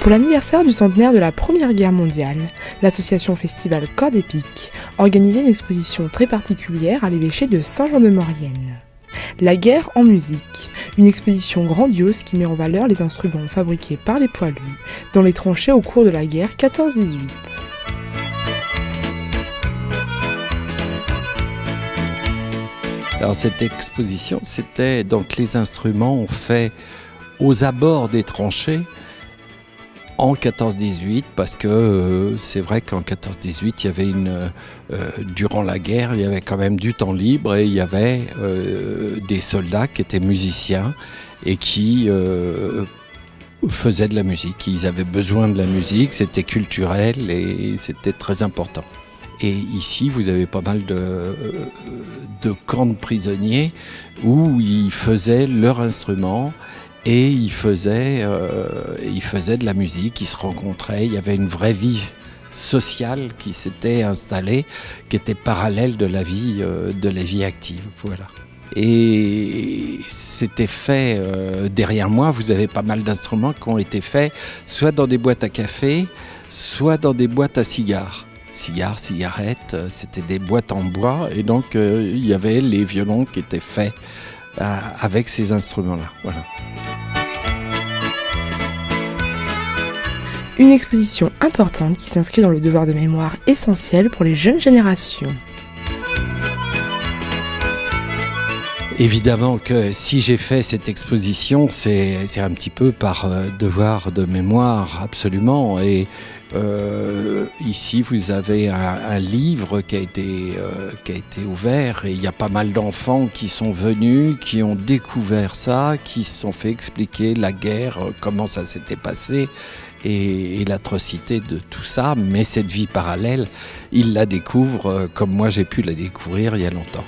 Pour l'anniversaire du centenaire de la Première Guerre mondiale, l'association Festival Cordes Épiques organisait une exposition très particulière à l'évêché de Saint-Jean-de-Maurienne. La guerre en musique, une exposition grandiose qui met en valeur les instruments fabriqués par les poilus dans les tranchées au cours de la guerre 14-18. Alors cette exposition, c'était donc les instruments faits aux abords des tranchées en 14-18, parce que c'est vrai qu'en 14-18, il y avait durant la guerre, il y avait quand même du temps libre et il y avait des soldats qui étaient musiciens et qui faisaient de la musique. Ils avaient besoin de la musique, c'était culturel et c'était très important. Et ici, vous avez pas mal de camps de prisonniers où ils faisaient leur instrument et ils faisaient de la musique, ils se rencontraient. Il y avait une vraie vie sociale qui s'était installée, qui était parallèle de la vie active. Voilà. Et c'était fait derrière moi. Vous avez pas mal d'instruments qui ont été faits soit dans des boîtes à café, soit dans des boîtes à cigares. Cigarettes, c'était des boîtes en bois et donc il y avait les violons qui étaient faits avec ces instruments-là. Voilà. Une exposition importante qui s'inscrit dans le devoir de mémoire essentiel pour les jeunes générations. Évidemment que si j'ai fait cette exposition, c'est un petit peu par devoir de mémoire, absolument. Et ici, vous avez un livre qui a été ouvert et il y a pas mal d'enfants qui sont venus, qui ont découvert ça, qui se sont fait expliquer la guerre, comment ça s'était passé et l'atrocité de tout ça. Mais cette vie parallèle, ils la découvrent comme moi j'ai pu la découvrir il y a longtemps.